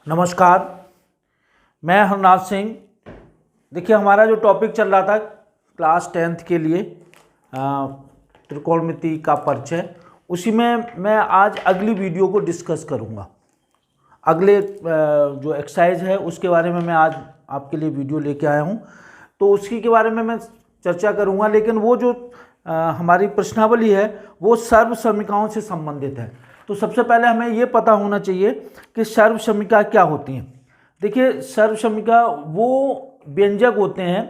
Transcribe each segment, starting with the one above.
नमस्कार, मैं हरनाथ सिंह। देखिए, हमारा जो टॉपिक चल रहा था क्लास 10th के लिए त्रिकोणमिति का परिचय, उसी में मैं आज अगली वीडियो को डिस्कस करूंगा। अगले जो एक्सरसाइज है उसके बारे में मैं आज आपके लिए वीडियो लेके आया हूं, तो उसी के बारे में मैं चर्चा करूंगा। लेकिन वो जो हमारी प्रश्नावली है वो सर्वसमीकाओं से संबंधित है। तो सबसे पहले हमें ये पता होना चाहिए कि सर्वसमीका क्या होती हैं। देखिए, सर्वसमीका वो व्यंजक होते हैं,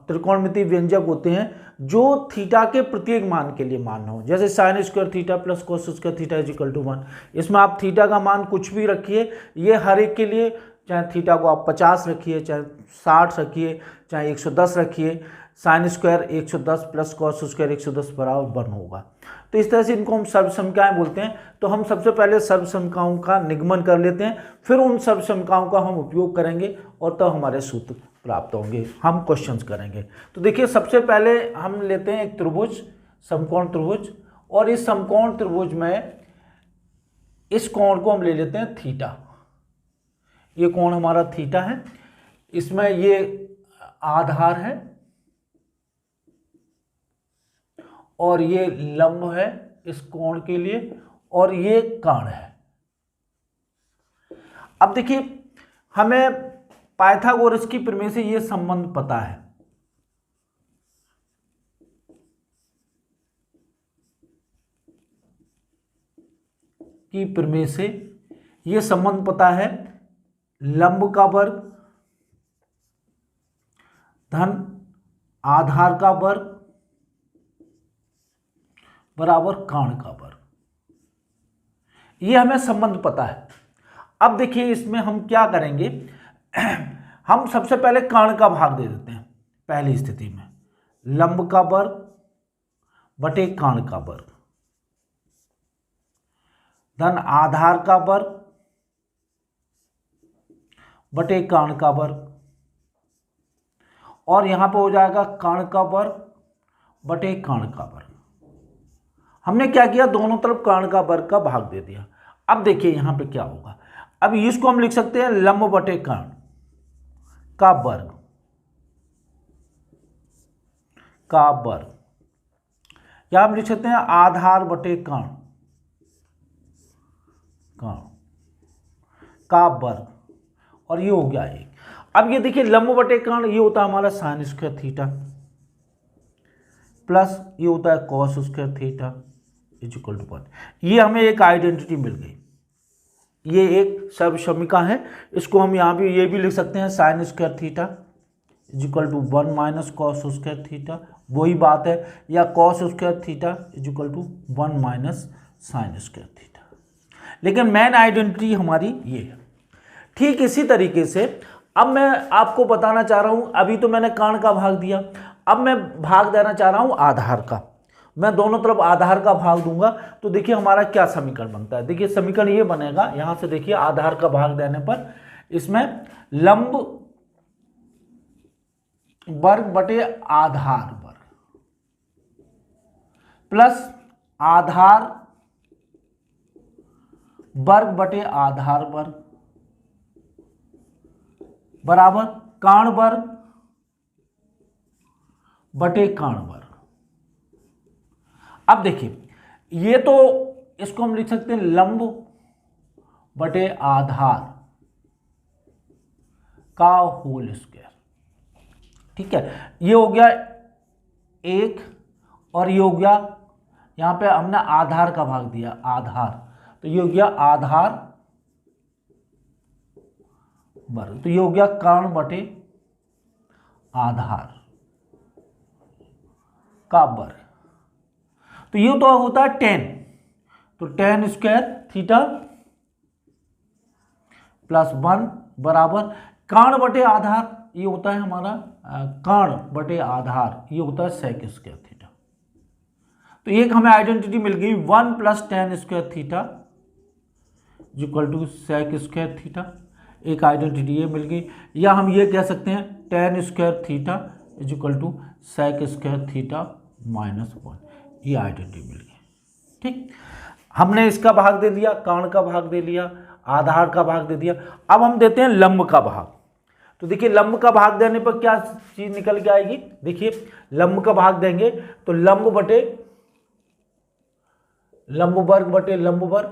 त्रिकोणमिति व्यंजक होते हैं जो थीटा के प्रत्येक मान के लिए मान हो। जैसे sine square theta plus cos square theta is equal to 1। इसमें आप थीटा का मान कुछ भी रखिए, ये हर एक के लिए, चाहे थीटा को आप 50 रखिए, चाहे 60 रखिए, चाहे 110 रखिए, sine square 110 plus cos square 110 बराबर 1 होगा। तो इस तरह से इनको हम सर्वसमीकाएं बोलते हैं। तो हम सबसे पहले सर्वसमीकाओं का निगमन कर लेते हैं, फिर उन सर्वसमीकाओं का हम उपयोग करेंगे और तब हमारे सूत्र प्राप्त होंगे, हम क्वेश्चंस करेंगे। तो देखिए, सबसे पहले हम लेते हैं एक त्रिभुज, समकोण त्रिभुज, और इस समकोण त्रिभुज में इस कोण को हम ले लेते हैं थीटा। ये कोण हमारा थीटा है, इसमें ये आधार है और ये लंब है इस कोण के लिए, और ये कोण है। अब देखिए, हमें पाइथागोरस की प्रमेय से ये संबंध पता है। की प्रमेय से ये संबंध पता है, लंब का वर्ग धन आधार का वर्ग बराबर कोण का वर्ग। ये हमें संबंध पता है। अब देखिए, इसमें हम क्या करेंगे, हम सबसे पहले कोण का भाग दे देते हैं। पहली स्थिति में लंब का वर्ग बटे कोण का वर्ग धन आधार का वर्ग बटे कोण का वर्ग, और यहां पे हो जाएगा कोण का वर्ग बटे कोण का वर्ग। हमने क्या किया, दोनों तरफ कोण का वर्ग का भाग दे दिया। अब देखिए यहां पे क्या होगा। अब इसको हम लिख सकते हैं लंब बटे कोण का वर्ग या हम लिख सकते हैं आधार बटे कोण का वर्ग, और ये हो गया एक। अब ये देखिए, लंब बटे कोण ये होता है हमारा साइन स्क्वायर थीटा प्लस ये होता है cos square theta is equal to 1। ये हमें एक आइडेंटिटी मिल गई, ये एक सर्वसमीका है। इसको हम यहाँ भी ये भी लिख सकते हैं sine square theta is equal to 1 minus cos square theta, वही बात है, या cos square theta is equal to 1 minus sine square theta. लेकिन मेन आइडेंटिटी हमारी ये है। ठीक इसी तरीके से अब मैं आपको बताना चाह रहा हूं, अभी तो मैंने कोण का भाग दिया, अब मैं भाग देना चाह रहा हूं आधार का। मैं दोनों तरफ आधार का भाग दूंगा, तो देखिए हमारा क्या समीकरण बनता है। देखिए समीकरण ये बनेगा, यहां से देखिए आधार का भाग देने पर इसमें लंब वर्ग बटे आधार वर्ग प्लस आधार वर्ग बटे आधार वर्ग बराबर कोण वर्ग बटे कोण वर्ग। अब देखिए, ये तो इसको हम लिख सकते हैं लंब बटे आधार का होल स्क्वायर। ठीक है, ये हो गया एक, और ये हो गया, यहां पे हमने आधार का भाग दिया आधार, तो ये हो गया आधार वर्ग, तो ये हो गया कोण बटे आधार का वर्ग। तो ये तो होता है 10, तो tan स्क्वायर थीटा प्लस 1 बराबर कोण बटे आधार, ये होता है हमारा कोण बटे आधार, ये होता है सेक स्क्वायर थीटा। तो एक हमें आइडेंटिटी मिल गई 1 plus tan square theta equal to sec square theta, एक आइडेंटिटी ये मिल गई। या हम ये कह सकते हैं tan square theta equal to sec square theta minus 1, ये आइडेंटिटी मिल गई। ठीक, हमने इसका भाग दे दिया, कोण का भाग दे लिया। आधार का भाग दे दिया। अब हम देते हैं लंब का भाग। तो देखिए लंब का भाग देने पर क्या चीज निकल के आएगी, देखिए लंब का भाग देंगे तो लंब बटे लंब वर्ग बटे लंब वर्ग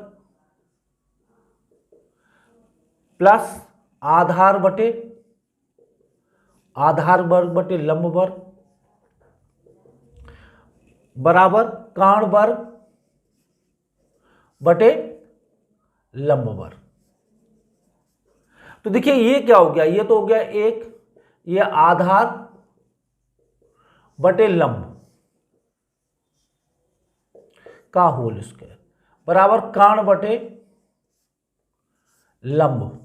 प्लस आधार बटे आधार वर्ग बटे लंब वर्ग बराबर कर्ण वर्ग बटे लंब वर्ग। तो देखिए ये क्या हो गया, ये तो हो गया एक, ये आधार बटे लंब का होल स्क्वायर बराबर कर्ण बटे लंब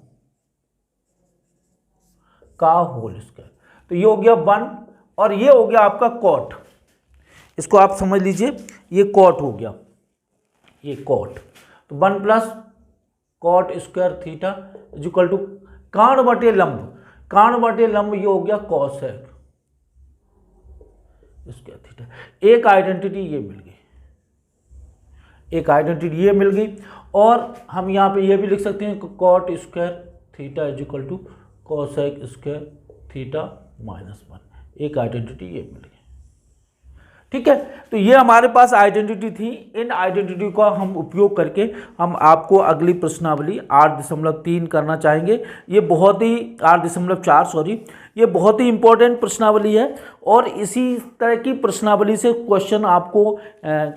का होल स्क्वायर। तो ये हो गया 1 और ये हो गया आपका कॉट। इसको आप समझ लीजिए, ये कॉट हो गया, ये कॉट। तो 1 plus cot square theta is equal to कर्ण बटे लंब, कर्ण बटे लंब ये हो गया कॉसेक स्क्वायर थीटा। एक आइडेंटिटी ये मिल गई, एक आइडेंटिटी ये मिल गई। और हम यहाँ पे ये भी लिख सकते हैं cot square theta is equal to cosec square theta -1। एक आइडेंटिटी ये मिल गई, ठीक है। तो ये हमारे पास आइडेंटिटी थी। इन आइडेंटिटी का हम उपयोग करके हम आपको अगली प्रश्नावली 8.3 करना चाहेंगे। ये बहुत ही 8.4 सॉरी, ये बहुत ही इंपॉर्टेंट प्रश्नावली है और इसी तरह की प्रश्नावली से क्वेश्चन आपको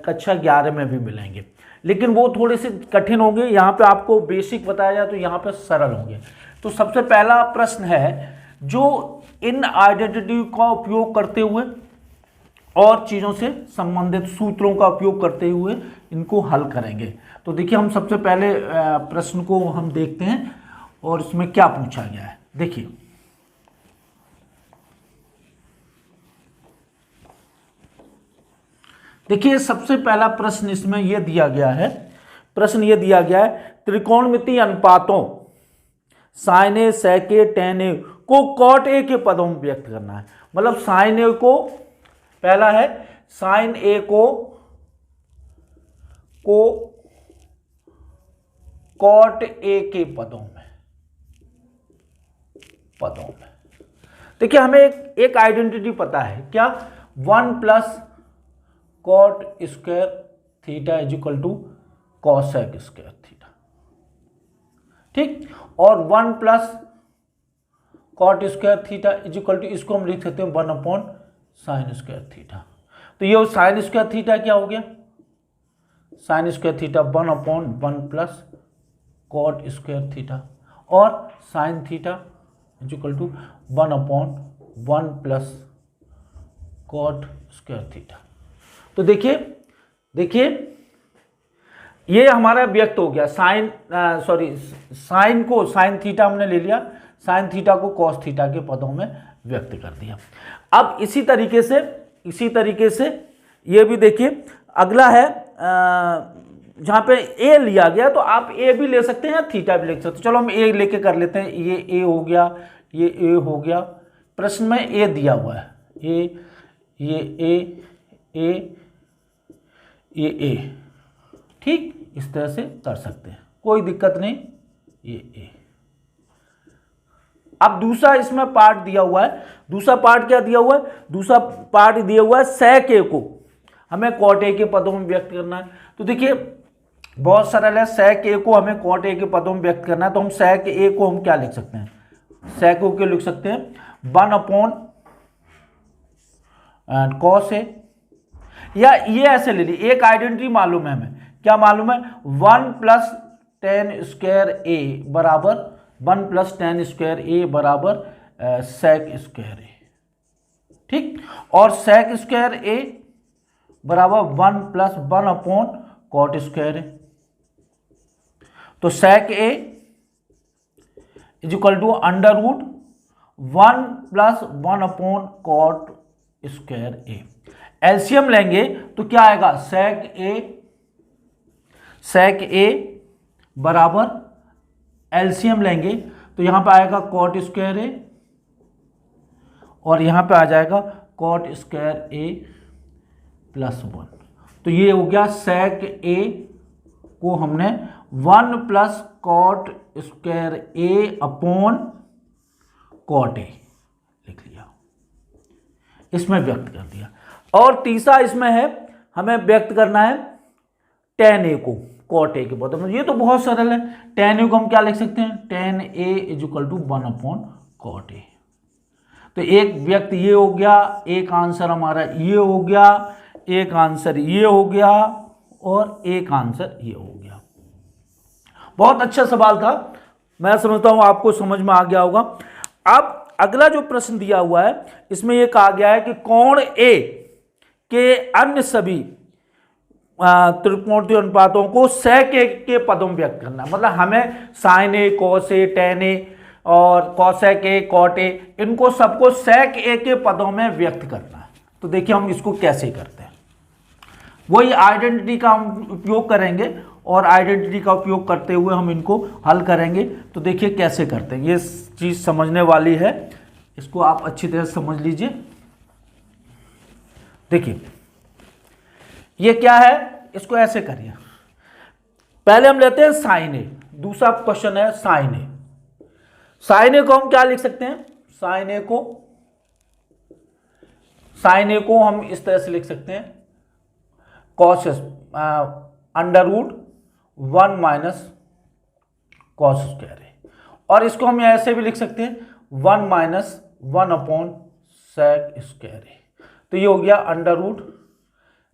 कक्षा 11 में भी मिलेंगे, लेकिन वो थोड़े से कठिन होंगे। यहाँ पे आपको बेसिक बताया जाए तो यहाँ पे सरल होंगे। तो सबसे पहला प्रश्न है जो इन आइडेंटिटी का उपयोग करते हुए और चीज़ों से संबंधित सूत्रों का उपयोग करते हुए इनको हल करेंगे। तो देखिए हम सबसे पहले प्रश्न को हम देखते हैं और इसमें क्या पूछा गया है। देखिए सबसे पहला प्रश्न इसमें यह दिया गया है, प्रश्न ये दिया गया है त्रिकोणमितीय अनुपातों sign A, sec A, tan ए को कॉट ए के पदों में व्यक्त करना है। मतलब साइन ए को, पहला है साइन ए को कॉट ए के पदों में देखिए हमें एक आइडेंटिटी पता है क्या, 1 plus cot square theta is equal to cosec square theta, ठीक। और 1 plus cot square theta is equal to, इसको हम लिख सकते हैं 1 अपॉन साइन स्क्वायर थीटा। तो ये साइन स्क्वायर थीटा क्या हो गया, sine square theta 1 upon 1 plus cot square theta, और sine theta is equal to 1 upon 1 plus cot square theta. तो देखिए ये हमारा व्यक्त हो गया साइन को, साइन थीटा हमने ले लिया, साइन थीटा को कॉस थीटा के पदों में व्यक्त कर दिया। अब इसी तरीके से ये भी देखिए अगला है, जहाँ पे ए लिया गया तो आप ए भी ले सकते हैं या थीटा भी ले सकते हैं। चलो हम ए लेके कर लेते हैं, ये ए हो गया, ये ए हो गया, प्रश्न में ए दिया हुआ है, ये ए, ठीक। इस तरह से कर सकते हैं, कोई दिक्कत नहीं, ये ए। अब दूसरा इसमें पार्ट दिया हुआ है, दूसरा पार्ट क्या दिया हुआ है, दूसरा पार्ट दिया हुआ है सेक ए को हमें कॉट ए के पदों में व्यक्त करना है। तो देखिए बहुत सरल है, सेक ए को हमें कॉट ए के पदों में व्यक्त करना है। तो हम सेक ए को हम क्या लिख सकते हैं, सेक ए को लिख सकते हैं 1 अपॉन कॉस ए, या ये ऐसे ले ली, एक आइडेंटिटी मालूम है हमें, क्या मालूम है, 1 प्लस टेन स्क्वायर ए बराबर 1 प्लस टेन स्क्वायर ए बराबर सेक स्क्वायर ए, ठीक। और सेक स्क्वायर ए बराबर 1 plus 1 upon cot square A. तो sec A is equal to under root 1 plus 1 upon cot square A. LCM लेंगे तो क्या आएगा, सेक ए बराबर एलसीएम लेंगे तो यहां पे आएगा कॉट स्क्वायर ए और यहां पे आ जाएगा कॉट स्क्वायर ए प्लस 1। तो ये हो गया सेक ए को हमने 1 plus cot square A upon cot A लिख लिया, इसमें व्यक्त कर दिया। और तीसरा इसमें है, हमें व्यक्त करना है tan ए को कॉट ए के बदले में। ये तो बहुत सरल है, tan ए को हम क्या लिख सकते हैं, tan A is equal to 1 upon cot A. तो एक व्यक्त ये हो गया, एक आंसर हमारा ये हो गया, एक आंसर ये हो गया और एक आंसर ये हो गया। बहुत अच्छा सवाल था, मैं समझता हूं आपको समझ में आ गया होगा। अब अगला जो प्रश्न दिया हुआ है इसमें यह कहा गया है कि कोण ए के अन्य सभी त्रिकोणीय अनुपातों को sec a के पदों में व्यक्त करना। मतलब हमें sin a, cos a, tan a और cosec a, cot a, इनको सबको sec a के पदों में व्यक्त करना है। तो देखिए हम इसको कैसे करते हैं, वही आइडेंटिटी का हम उपयोग करेंगे और आइडेंटिटी का उपयोग करते हुए हम इनको हल करेंगे। तो देखिए कैसे करते हैं, ये चीज समझने वाली है, इसको आप अच्छी तरह समझ लीजिए। देखिए ये क्या है, इसको ऐसे करिए, पहले हम लेते हैं साइन ए, दूसरा क्वेश्चन है साइन ए। साइन ए को हम क्या लिख सकते हैं, साइन ए को हम इस तरह से लिख सकते हैं cos under root 1 minus cos square A, और इसको हम ऐसे भी लिख सकते हैं 1 minus 1 upon sec square A. तो ये हो गया under root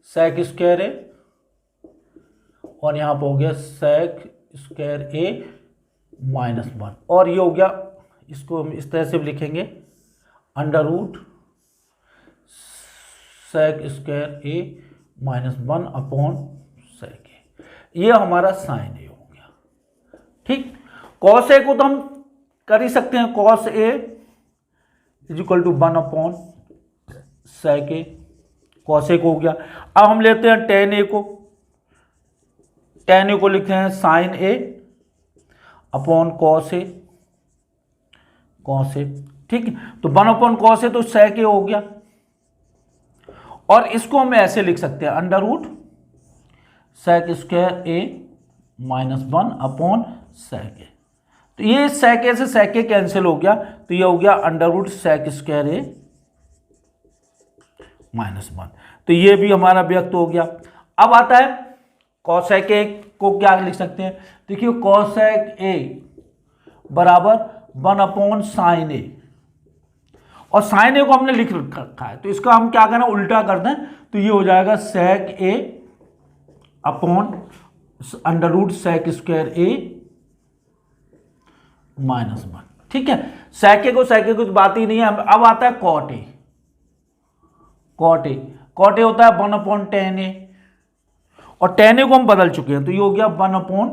sec square A और यहां पर हो गया सेक स्क्वायर ए माइनस 1, और ये हो गया, इसको हम इस तरह से भी लिखेंगे under root sec square A minus 1 upon sec ए। ये हमारा साइन ए हो गया। ठीक, कॉस ए को तो हम कर ही सकते हैं, cos A is equal to 1 upon sec A, cos A को हो गया। अब हम लेते हैं टेन ए को, टेन ए को लिखते हैं साइन ए अपॉन कॉस ए, कॉस ए। ठीक, तो 1 अपॉन कॉस ए तो सेक ए हो गया, और इसको हम ऐसे लिख सकते हैं under root sec square A minus 1 upon sec ए। तो ये सेक ए से सेक ए कैंसिल हो गया, तो ये हो गया under root sec square A minus 1। तो ये भी हमारा व्यक्त हो गया। अब आता है कॉसेक ए को क्या लिख सकते हैं, देखिए कॉसेक ए बराबर 1 अपॉन साइन ए, और साइन ए को हमने लिख रखा है, तो इसका हम क्या करना, उल्टा कर दें, तो ये हो जाएगा sec A upon under root sec square A minus 1। ठीक है, सेक ए को कुछ बात ही नहीं है। अब आता है कॉट ए, कॉट ए होता है 1 अपॉन टेन ए, और टेन ए को हम बदल चुके हैं, तो ये हो गया 1 upon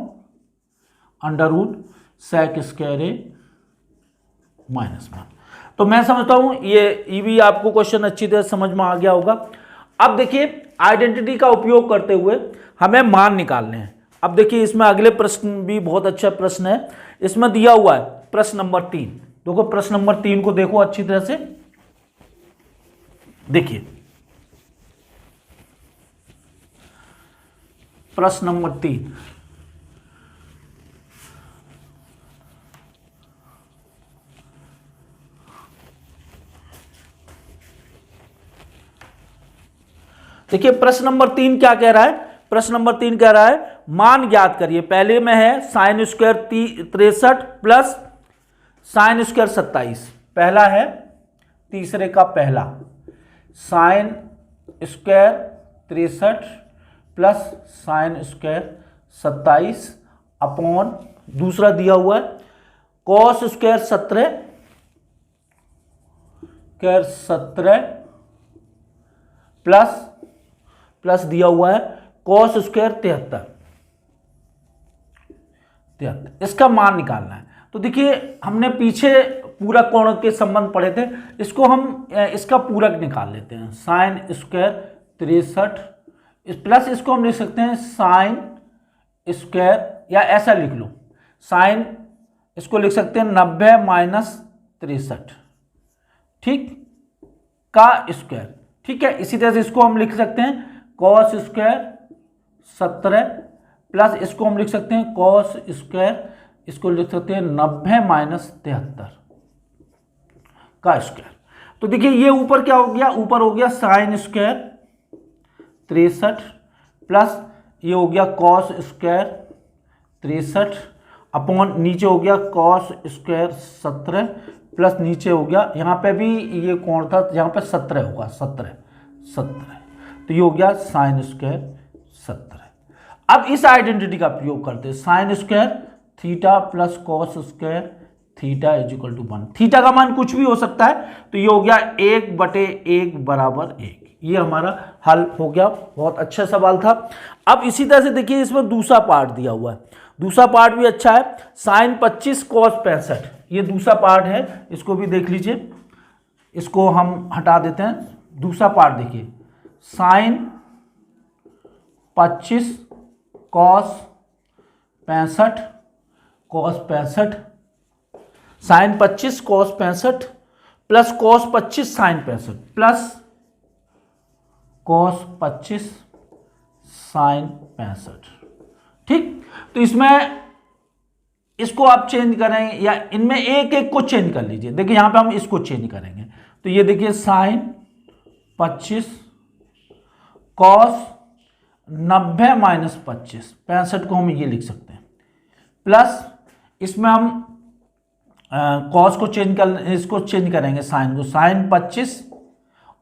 under root sec square A minus 1। तो मैं समझता हूं ये भी आपको क्वेश्चन अच्छी तरह समझ में आ गया होगा। अब देखिए आइडेंटिटी का उपयोग करते हुए हमें मान निकालने हैं। अब देखिए इसमें अगले प्रश्न भी बहुत अच्छा प्रश्न है, इसमें दिया हुआ है प्रश्न नंबर 3। देखो प्रश्न नंबर 3 को देखो अच्छी तरह से, देखिए प्रश्न नंबर 3, देखिए प्रश्न नंबर 3 क्या कह रहा है, प्रश्न नंबर 3 कह रहा है मान ज्ञात करिए। पहले में है sine square 63 plus sine square 27, पहला है तीसरे का पहला, sine square 63 plus sine square 27 upon दूसरा दिया हुआ है कॉस स्क्वायर 17 प्लस दिया हुआ है कॉस स्क्वायर 73, इसका मान निकालना है। तो देखिए हमने पीछे पूरक कोण के संबंध पढ़े थे, इसको हम इसका पूरक निकाल लेते हैं, साइन स्क्वायर 63 प्लस इसको हम लिख सकते हैं साइन स्क्वायर, या ऐसा लिख लो साइन, इसको लिख सकते हैं 90 माइनस 63, ठीक, का स्क्वायर। ठीक है, इसी तरह से इसको हम लिख सकते हैं कॉस स्क्वायर 17 प्लस इसको हम लिख सकते हैं कॉस स्क्वायर, इसको लिख सकते हैं 90 माइनस 73 का स्क्वायर। तो देखिए ये ऊपर क्या हो गया, ऊपर हो गया साइन स्क्वायर 63 प्लस ये हो गया कॉस स्क्वायर 63 अपॉन नीचे हो गया कॉस स्क्वायर 17 प्लस नीचे हो गया, यहाँ पे भी ये कौन था, यहाँ पे 17 होगा, 17 तो ये हो गया साइन स्क्वायर 17। अब इस आइडेंटिटी का प्रयोग करते हैं, sine square theta plus cos square theta is equal to 1। Theta का मान कुछ भी हो सकता है, तो ये हो गया 1/1 बराबर 1। ये हमारा हल हो गया, बहुत अच्छा सवाल था। अब इसी तरह से देखिए इसमें दूसरा पार्ट दिया हुआ है, दूसरा पार्ट भी अच्छा है, साइन 25 कॉस 65, ये दूसरा पार्ट है, इसको भी देख लीजिए, इसको हम हटा देते हैं। दूसरा पार्ट देखिए, sine 25 cos 65 cos 65, sine 25 cos 65 plus cos 25 sine 65 plus cos 25 sine 65। ठीक, तो इसमें इसको आप चेंज करें या इनमें एक एक को चेंज कर लीजिए। देखिए यहां पे हम इसको चेंज करेंगे, तो ये देखिए साइन 25 कॉस 90 माइनस 25 65 को हम ये लिख सकते हैं, प्लस इसमें हम कॉस को चेंज कर, इसको चेंज करेंगे साइन को, साइन 25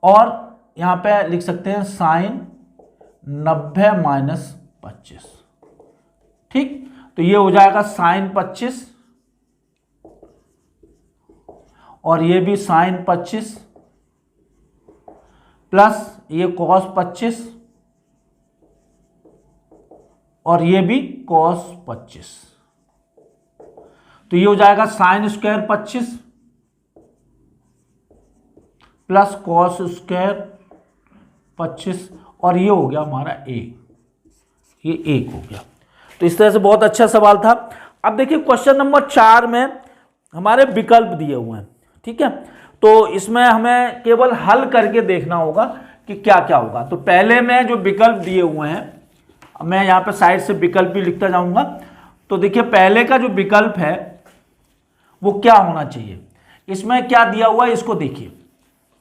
और यहां पे लिख सकते हैं साइन 90 माइनस 25। ठीक, तो ये हो जाएगा साइन 25 और ये भी साइन 25 प्लस ये कॉस 25 और ये भी कॉस 25, तो ये हो जाएगा sine square 25 plus cos square 25 और ये हो गया हमारा ये 1 हो गया। तो इस तरह से बहुत अच्छा सवाल था। अब देखिए क्वेश्चन नंबर 4 में हमारे विकल्प दिए हुए हैं, ठीक है, तो इसमें हमें केवल हल करके देखना होगा कि क्या क्या होगा। तो पहले में जो विकल्प दिए हुए हैं, मैं यहाँ पे साइड से विकल्प भी लिखता जाऊंगा। तो देखिए पहले का जो विकल्प है वो क्या होना चाहिए, इसमें क्या दिया हुआ है इसको देखिए,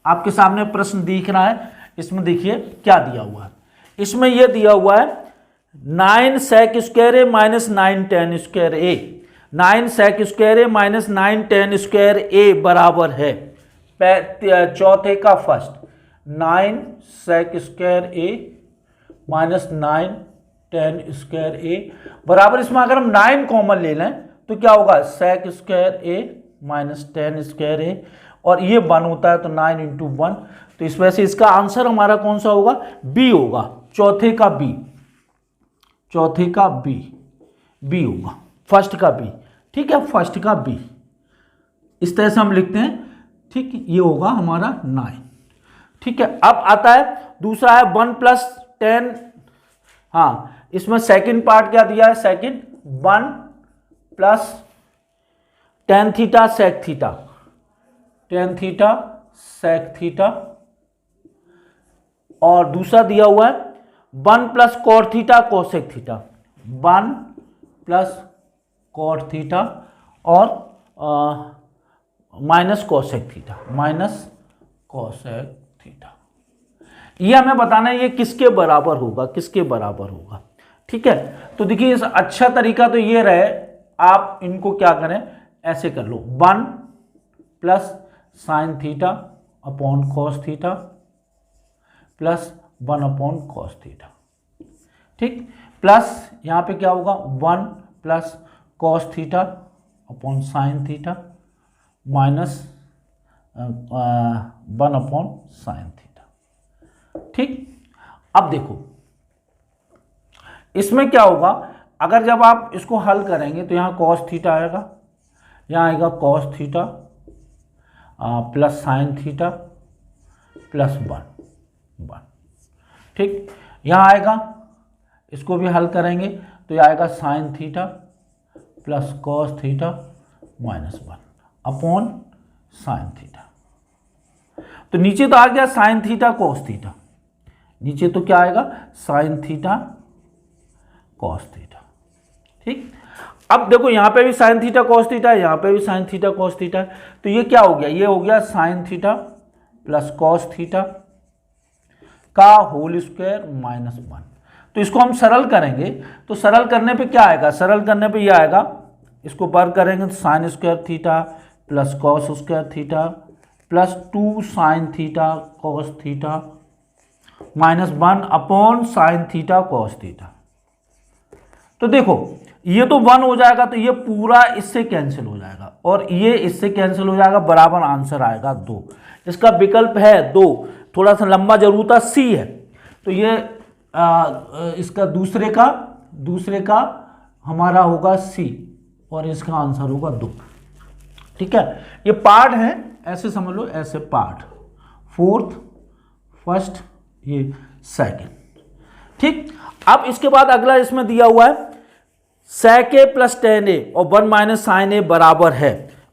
आपके सामने प्रश्न दिख रहा है, इसमें देखिए क्या दिया हुआ है। इसमें यह दिया हुआ है 9 sec square A minus 9 tan square A, 9 sec square A minus 9 tan square A बराबर है चौथे का first 9 sec square A minus 9 tan square A बराबर, इसमें अगर हम 9 कॉमन ले लें तो क्या होगा sec square A minus tan square A, और ये 1 होता है तो 9 इंटू 1, तो इस वजह से इसका आंसर हमारा कौन सा होगा, बी होगा, चौथे का बी, चौथे का बी होगा, फर्स्ट का बी। ठीक है, फर्स्ट का बी, इस तरह से हम लिखते हैं। ठीक, ये होगा हमारा 9। ठीक है, अब आता है दूसरा है 1 प्लस 10, हाँ इसमें सेकंड पार्ट क्या दिया है, second 1 plus tan theta sec theta, tan theta sec theta, और दूसरा दिया हुआ है 1 plus cot theta cosec theta, 1 plus cot theta और minus cosec theta, minus cosec theta. ये हमें बताना है ये किसके बराबर होगा, किसके बराबर होगा। ठीक है, तो देखिए इस अच्छा तरीका तो ये रहे, आप इनको क्या करें, ऐसे कर लो 1 plus sine theta upon cos theta plus 1 upon cos theta. ठीक, प्लस यहाँ पे क्या होगा 1 plus cos theta upon sine theta minus 1 upon sine theta. ठीक, अब देखो इसमें क्या होगा, अगर जब आप इसको हल करेंगे तो यहाँ कॉस थीटा आएगा, यहाँ आएगा cos theta plus sine theta plus 1। ठीक, यहाँ आएगा, इसको भी हल करेंगे तो ये आएगा sine theta plus cos theta minus 1 upon sign theta. तो नीचे तो आ गया साइन थीटा कॉस थीटा, नीचे तो क्या आएगा साइन थीटा कॉस थीटा। ठीक। अब देखो यहाँ पे भी साइन थीटा कॉस थीटा है, यहाँ पे भी साइन थीटा कॉस थीटा है, तो ये क्या हो गया, ये हो गया sine theta plus cos theta का होल स्क्वायर -1। तो इसको हम सरल करेंगे, तो सरल करने पे क्या आएगा, सरल करने पे ये आएगा, इसको वर्ग करेंगे तो sine square theta plus cos square theta plus 2 sign theta cos theta -1 upon sign theta cos theta. तो देखो ये तो 1 हो जाएगा, तो ये पूरा इससे कैंसिल हो जाएगा और ये इससे कैंसिल हो जाएगा, बराबर आंसर आएगा 2। इसका विकल्प है 2, थोड़ा सा लंबा जरूर था, सी है। तो ये इसका दूसरे का हमारा होगा सी और इसका आंसर होगा 2। ठीक है, ये पार्ट है, ऐसे समझ लो, ऐसे पार्ट, फोर्थ, फर्स्ट, ये सेकंड। ठीक, अब इसके बाद अगला इसमें दिया हुआ है sec a प्लस टेन ए और 1 माइनस साइन ए बराबर है।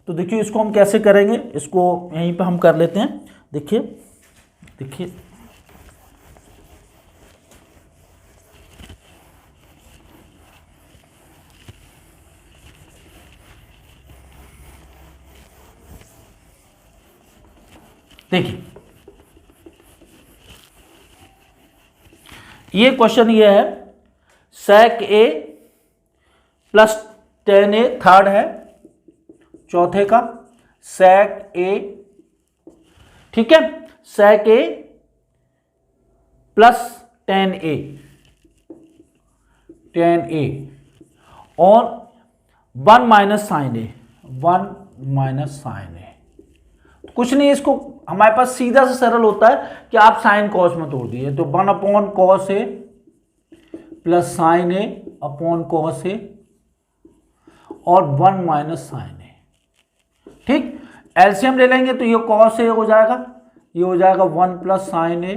तो देखिए इसको हम कैसे करेंगे, इसको यहीं पे हम कर लेते हैं। देखिए देखिए देखिए ये क्वेश्चन ये है, sec a plus tan A third है, चौथे का sec a, ठीक है, sec a प्लस टेन ए और 1 माइनस साइन ए, 1 माइनस साइन ए। कुछ नहीं, इसको हमारे पास सीधा से सरल होता है कि आप साइन कॉस में तोड़ दिए, तो 1 upon cos A plus sine A upon cos ए और 1 माइनस साइन ए। ठीक, एलसीएम ले लेंगे तो ये कॉस ए हो जाएगा, ये हो जाएगा 1 प्लस साइन ए,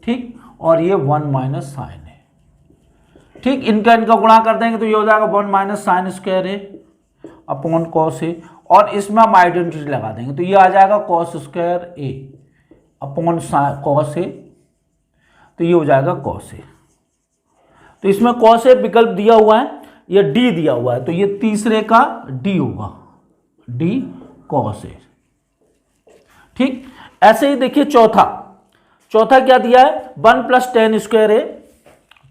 ठीक, और ये 1 माइनस साइन ए। ठीक, इनका गुणा कर देंगे तो ये हो जाएगा 1 minus sine square A upon cos ए, और इसमें हम आइडेंटिटी लगा देंगे तो ये आ जाएगा cos square A upon cos A, तो ये हो जाएगा कॉस ए। तो इसमें कॉस ए विकल्प दिया हुआ है, ये डी दिया हुआ है, तो ये तीसरे का डी होगा, डी कॉस ए। ठीक, ऐसे ही देखिए चौथा क्या दिया है, 1 प्लस टेन स्क्वायर ए,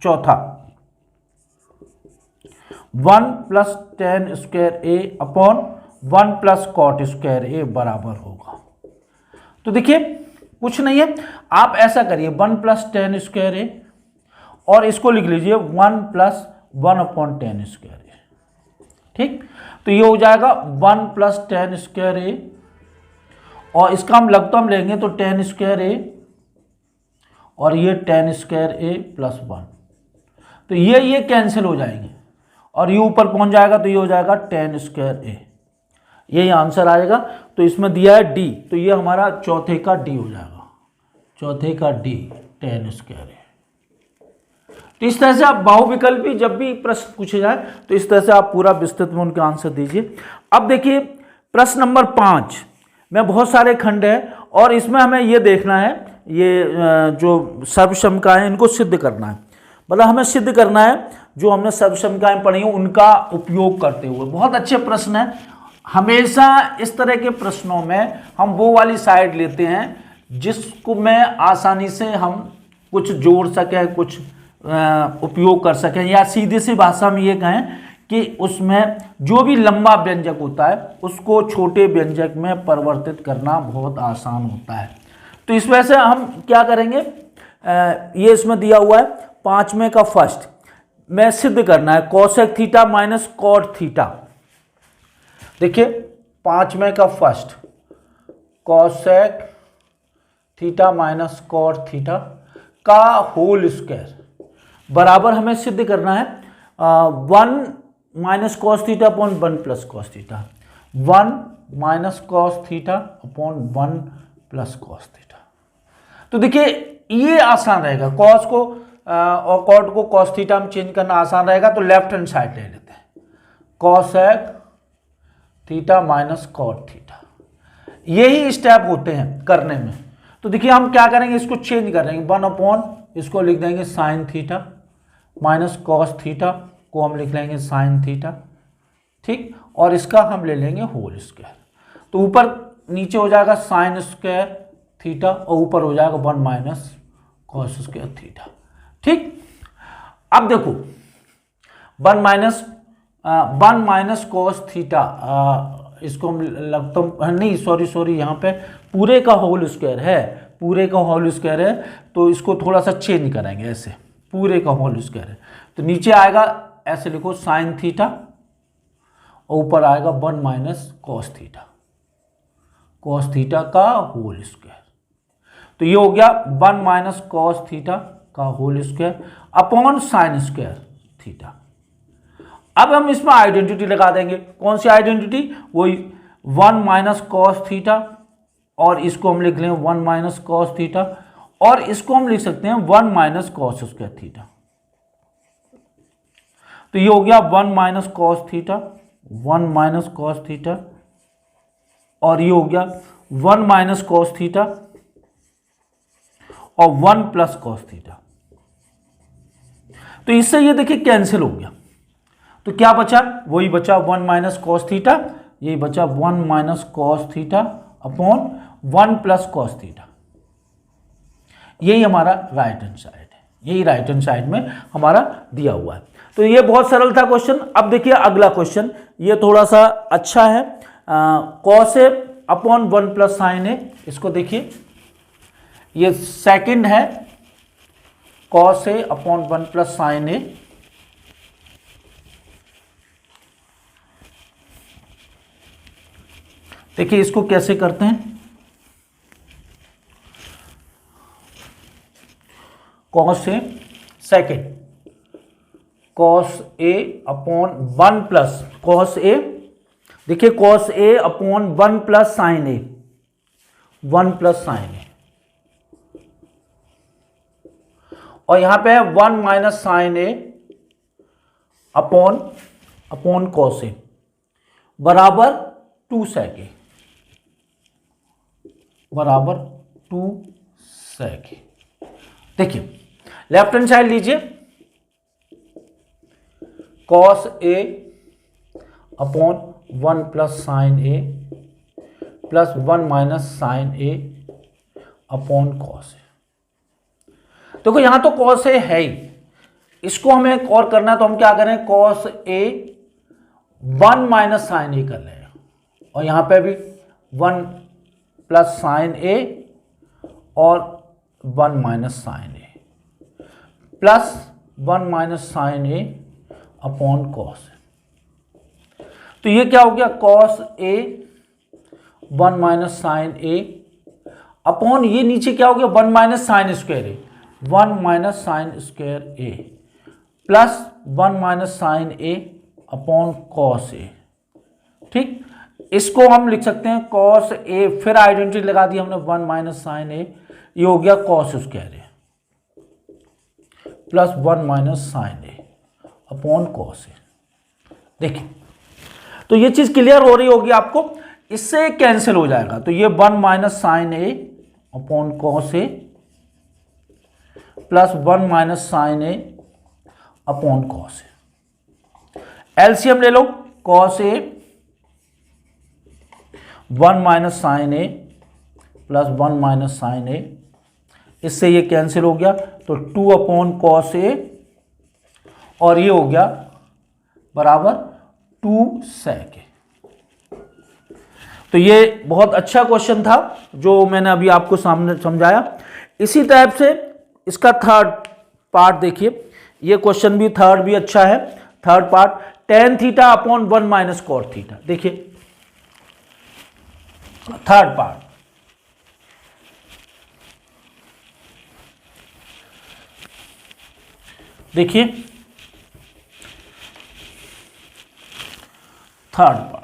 चौथा 1 plus tan square A upon 1 plus cot square A बराबर होगा। तो देखिए कुछ नहीं है, आप ऐसा करिए 1 प्लस टेन स्क्वायर ए और इसको लिख लीजिए 1 प्लस 1 अपॉन टेन स्क्वायर ए। ठीक, तो ये हो जाएगा 1 प्लस टेन स्क्वायर ए और इसका हम लघुत्तम लेंगे तो टेन स्क्वायर ए और ये टेन स्क्वायर ए प्लस 1, तो ये कैंसिल हो जाएंगे और ये ऊपर पहुंच जाएगा तो ये हो जाएगा टेन स्क्वायर ए, यही आंसर आएगा। तो इसमें दिया है डी, तो ये हमारा चौथे का डी हो जाएगा, चौथे का डी टेन स्क्वायर ए। तो इस तरह से आप बहुविकल्पी जब भी प्रश्न पूछे जाए तो इस तरह से आप पूरा विस्तृत में उनके आंसर दीजिए। अब देखिए प्रश्न नंबर 5 में बहुत सारे खंड है और इसमें हमें ये देखना है, ये जो सर्वसमकाएं इनको सिद्ध करना है, मतलब हमें सिद्ध करना है जो हमने सर्वसमकाएं पढ़ी हैं उनका उपयोग करते हुए। बहुत अच्छे प्रश्न है, हमेशा इस तरह के प्रश्नों में हम वो वाली साइड लेते हैं जिसको में आसानी से हम कुछ जोड़ सकें, कुछ उपयोग कर सकें, या सीधी सी भाषा में ये कहें कि उसमें जो भी लंबा व्यंजक होता है उसको छोटे व्यंजक में परिवर्तित करना बहुत आसान होता है। तो इस वजह से हम क्या करेंगे, ये इसमें दिया हुआ है 5वें का फर्स्ट में सिद्ध करना है cosec theta minus cot theta. देखिए 5वें का first cosec theta minus cot theta का होल स्क्वायर बराबर हमें सिद्ध करना है 1 minus cos theta upon 1 plus cos theta, 1 minus cos theta upon 1 plus cos theta. तो देखिए ये आसान रहेगा, कॉस को और कॉट को कॉस थीटा में चेंज करना आसान रहेगा, तो लेफ्ट हैंड साइड ले लेते हैं, cosec theta minus cot theta. यही स्टेप होते हैं करने में। तो देखिए हम क्या करेंगे, इसको चेंज करेंगे, 1 अपॉन इसको लिख देंगे sign theta minus cos theta को हम लिख लेंगे साइन थीटा, ठीक, और इसका हम ले लेंगे होल स्क्वायर। तो ऊपर नीचे हो जाएगा साइन स्क्वायर थीटा और ऊपर हो जाएगा 1 माइनस कॉस स्क्वायर थीटा, ठीक। अब देखो 1 माइनस कॉस थीटा, इसको हम लगता नहीं, सॉरी यहाँ पे पूरे का होल स्क्वायर है, पूरे का होल स्क्वायर है, तो इसको थोड़ा सा चेंज करेंगे, ऐसे पूरे का होल स्क्वायर है तो नीचे आएगा, ऐसे लिखो साइन थीटा और ऊपर आएगा 1 माइनस कॉस थीटा का होल स्क्वायर। तो ये हो गया 1 माइनस कॉस थीटा का whole square upon sine square theta. अब हम इसमें आइडेंटिटी लगा देंगे, कौन सी आइडेंटिटी, वही 1 माइनस कॉस थीटा, और इसको हम लिख लें 1 माइनस कॉस थीटा, और इसको हम लिख सकते हैं 1 माइनस कॉस स्क्वायर थीटा। तो ये हो गया 1 minus cos theta, 1 minus cos theta, और ये हो गया 1 माइनस कॉस थीटा और 1 प्लस कॉस थीटा। तो इससे ये देखिए कैंसिल हो गया, तो क्या बचा, वही बचा 1 माइनस कॉस थीटा, यही बचा 1 minus cos theta upon 1 plus cos theta. यही हमारा राइट हैंड साइड है, यही राइट हैंड साइड में हमारा दिया हुआ है। तो ये बहुत सरल था क्वेश्चन। अब देखिए अगला क्वेश्चन, ये थोड़ा सा अच्छा है, कॉस ए अपॉन 1 प्लस साइन ए। इसको देखिए, ये सेकंड है, कॉस ए अपॉन 1 प्लस साइन ए। देखिए इसको कैसे करते हैं, cos A second, cos A upon 1 plus cos ए, देखिए cos A upon 1 plus sine A, 1 plus sine A, और यहां पे है 1 minus sine A upon cos A बराबर 2 सेक ए, बराबर 2 सेक ए। देखिए लेफ्ट हैंड साइड लीजिए, cos A upon 1 plus sine A plus 1 minus sine A upon cos ए। देखो यहां तो कॉस ए है ही, इसको हमें और करना है, तो हम क्या करें, कॉस ए 1 माइनस साइन ए कर लें, और यहां पे भी 1 प्लस साइन ए और 1 minus sine A plus 1 minus sine A upon cos. तो ये क्या हो गया, cos A 1 minus sine A upon, ये नीचे क्या हो गया 1 minus sine square A, 1 minus sine square A plus 1 minus sine A upon cos ए, ठीक। इसको हम लिख सकते हैं कॉस ए, फिर आइडेंटिटी लगा दी हमने 1 माइनस साइन ए, ये हो गया cos square A plus 1 minus sine A upon cos ए। देखिए तो ये चीज क्लियर हो रही होगी आपको, इससे कैंसिल हो जाएगा, तो ये 1 minus sine A upon cos A plus 1 minus sine A upon cos A. LCM ले लो, cos A 1 minus sine A plus 1 minus sine ए, इससे ये कैंसिल हो गया, तो 2 अपॉन कॉस ए, और ये हो गया बराबर 2 सेक ए। तो ये बहुत अच्छा क्वेश्चन था जो मैंने अभी आपको सामने समझाया। इसी टाइप से इसका थर्ड पार्ट देखिए, ये क्वेश्चन भी थर्ड भी अच्छा है। Third part, tan theta upon 1 minus cot theta. देखिए थर्ड पार्ट, देखिए थर्ड पार्ट,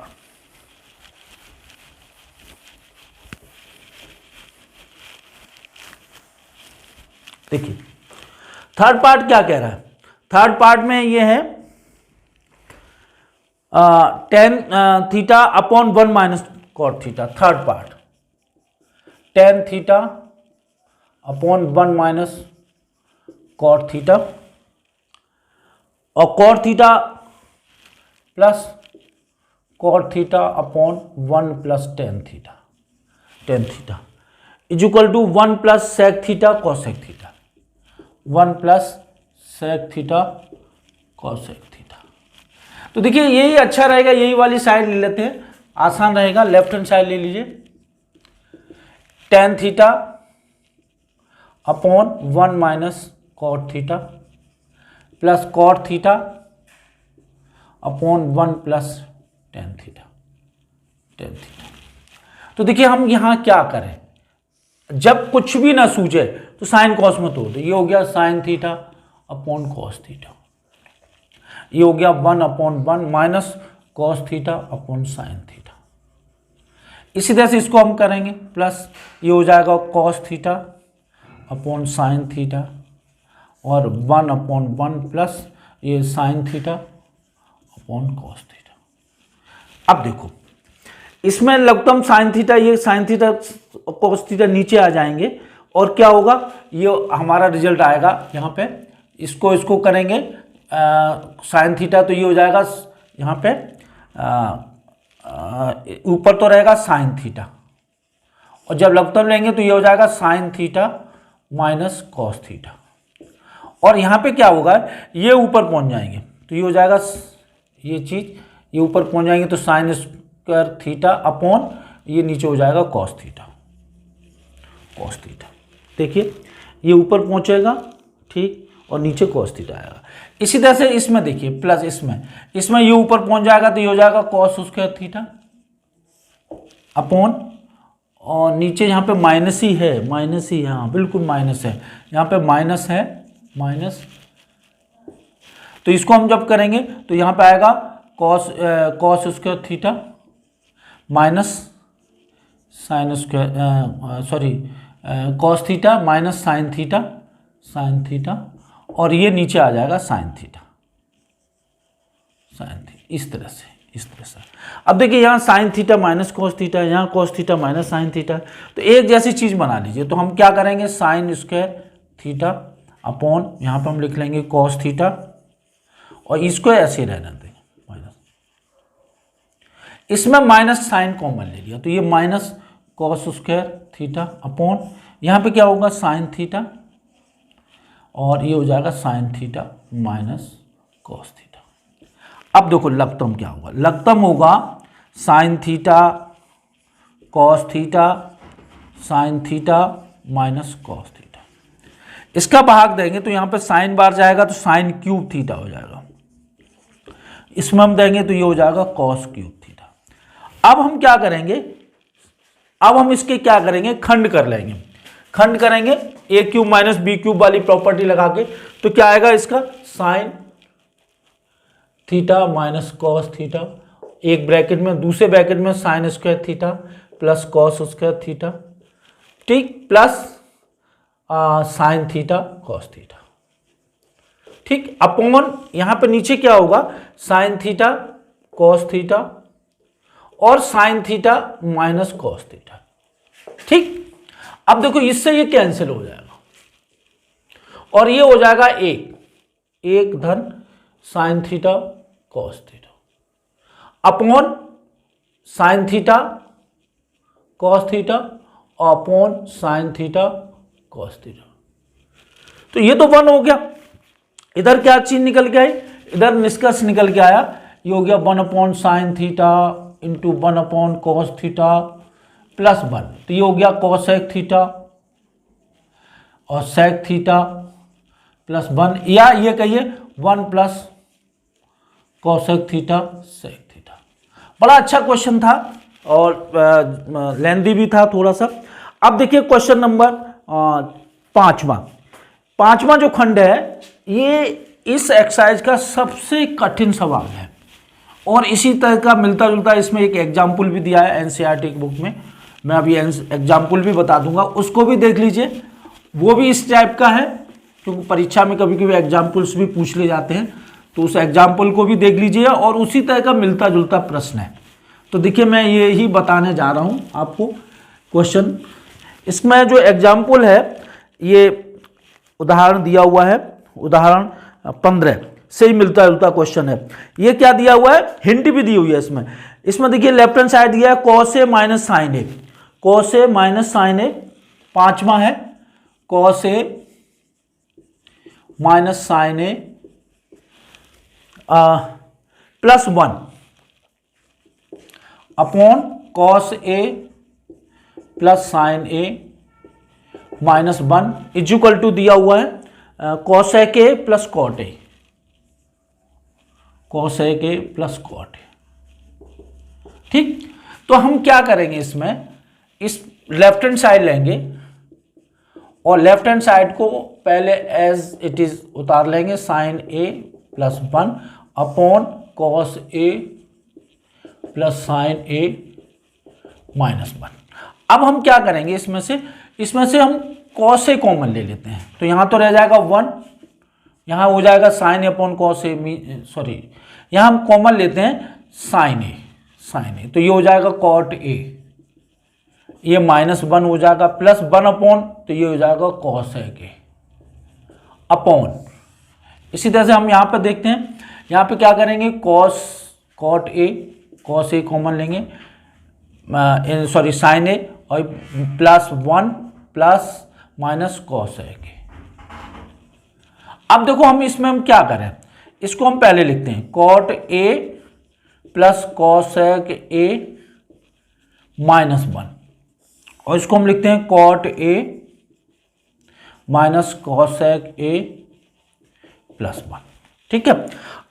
देखिए थर्ड पार्ट क्या कह रहा है। थर्ड पार्ट में ये है tan theta upon 1 minus cot theta. Third part, tan theta upon 1 minus cot theta, और cot theta plus cot theta upon 1 plus tan theta is equal to 1 plus sec theta cosec theta, 1 plus sec theta cosec theta. तो देखिए यही अच्छा रहेगा, यही वाली side ले लेते हैं, आसान रहेगा। लेफ्ट हैंड साइड ले लीजिए, tan theta upon 1 minus cot theta plus cot theta upon 1 plus tan theta. तो देखिए हम यहां क्या करें, जब कुछ भी ना सूझे तो साइन कॉस में तोड़ दो। ये हो गया sign theta upon cos theta, ये हो गया 1 upon 1 minus cos theta upon sine theta. इसी तरह से इसको हम करेंगे प्लस ये हो जाएगा cos theta upon sine theta और 1 अपॉन 1 प्लस ये sign theta upon cos theta. अब देखो इसमें लघुत्तम साइन थीटा, ये साइन थीटा कॉस थीटा नीचे आ जाएंगे और क्या होगा, ये हमारा रिजल्ट आएगा यहाँ पे। इसको करेंगे साइन थीटा, तो ये हो जाएगा यहाँ पे ऊपर तो रहेगा साइन थीटा और जब लघुत्तम लेंगे तो ये हो जाएगा sign theta minus cos theta और यहाँ पे क्या होगा, ये ऊपर पहुँच जाएंगे तो ये हो जाएगा ये चीज़, ये ऊपर पहुँच जाएंगे तो साइन स्क्वायर थीटा अपॉन ये नीचे हो जाएगा कॉस थीटा। देखिए ये ऊपर पहुँचेगा, ठीक, और नीचे कॉस थीटा आएगा। इसी तरह से इसमें देखिए प्लस इसमें ये ऊपर पहुंच जाएगा तो ये हो जाएगा कॉस स्क्वायर थीटा अपॉन, और नीचे यहाँ पे माइनस ही है, हाँ बिल्कुल माइनस है, यहाँ पे माइनस है, तो इसको हम जब करेंगे तो यहाँ पे आएगा cos square theta minus sine square cos theta minus sine theta और ये नीचे आ जाएगा साइन थीटा, इस तरह से। अब देखिए यहाँ sine theta minus cos theta, यहाँ cos theta minus sine theta, तो एक जैसी चीज़ बना लीजिए। तो हम क्या करेंगे, साइन स्क्वायर थीटा अपॉन यहाँ पर हम लिख लेंगे कॉस थीटा और इसको ऐसे रहने देंगे माइनस, इसमें माइनस साइन कॉमन ले लिया तो ये minus cos square theta upon यहाँ पे क्या होगा साइन थीटा और ये हो जाएगा sign theta minus cos theta. अब देखो लघुत्तम क्या होगा, लघुत्तम होगा sine theta cos theta sine theta minus cos theta. इसका भाग देंगे तो यहाँ पे साइन बार जाएगा तो साइन क्यूब थीटा हो जाएगा, इसमें हम देंगे तो ये हो जाएगा कॉस क्यूब थीटा। अब हम क्या करेंगे, अब हम इसके क्या करेंगे, खंड कर लेंगे, खंड करेंगे A cube minus B cube वाली प्रॉपर्टी लगा के, तो क्या आएगा इसका sine theta minus cos theta, एक ब्रैकेट में, दूसरे ब्रैकेट में sine square theta plus cos square theta, ठीक, plus sine theta cos theta, ठीक, अपॉन यहां पे नीचे क्या होगा साइन थीटा कॉस थीटा और sine theta minus cos theta, ठीक। अब देखो इससे ये कैंसिल हो जाएगा और ये हो जाएगा एक धन sign theta cos theta upon sine theta cos theta upon sine theta cos theta. तो ये तो 1 हो गया। इधर क्या चीज निकल के आई, इधर निष्कर्ष निकल के आया, ये हो गया 1 upon sine theta into 1 upon cos theta plus 1, तो ये हो गया कॉसेक थीटा और सेक थीटा प्लस 1, या ये कहिए 1 plus cosec theta sec theta. बड़ा अच्छा क्वेश्चन था और लेंदी भी था थोड़ा सा। अब देखिए क्वेश्चन नंबर पांचवा जो खंड है ये इस एक्सरसाइज का सबसे कठिन सवाल है और इसी तरह का मिलता जुलता इसमें एक एग्जाम्पल भी दिया है एनसीईआरटी बुक में। मैं अभी एग्जाम्पल भी बता दूंगा, उसको भी देख लीजिए, वो भी इस टाइप का है क्योंकि परीक्षा में कभी कभी एग्जाम्पल्स भी पूछ ले जाते हैं, तो उस एग्जाम्पल को भी देख लीजिए और उसी तरह का मिलता जुलता प्रश्न है। तो देखिए मैं ये ही बताने जा रहा हूँ आपको क्वेश्चन। इसमें जो एग्जाम्पल है ये उदाहरण दिया हुआ है, उदाहरण 15, से ही मिलता जुलता क्वेश्चन है। ये क्या दिया हुआ है, हिंट भी दी हुई है इसमें। इसमें देखिए लेफ्ट हैंड साइड दिया है cos A minus sine A, cos A minus sine A, पांचवा है cos A minus sine A plus 1 upon cos A plus sine A minus 1 is equal to दिया हुआ है cosec A plus cot A, cosec A plus cot A. ठीक, तो हम क्या करेंगे इसमें, इस लेफ्ट हैंड साइड लेंगे और लेफ्ट हैंड साइड को पहले एज इट इज उतार लेंगे, sign A plus 1 upon cos A plus sine A minus 1। अब हम क्या करेंगे, इसमें से हम कॉस ए कॉमन ले लेते हैं, तो यहां तो रह जाएगा 1, यहां हो जाएगा साइन ए अपॉन कॉस ए, सॉरी यहां हम कॉमन लेते हैं साइन ए, तो ये हो जाएगा कॉट ए, ये माइनस 1 हो जाएगा प्लस 1 अपॉन, तो ये हो जाएगा कॉसेक ए अपॉन। इसी तरह से हम यहाँ पे देखते हैं, यहाँ पे क्या करेंगे, कॉट ए कॉमन लेंगे, सॉरी साइन ए और plus 1 plus minus cosec A. अब देखो हम क्या करें, इसको हम पहले लिखते हैं cot A plus cosec A minus 1 और इसको हम लिखते हैं cot A minus cosec A plus 1। ठीक है,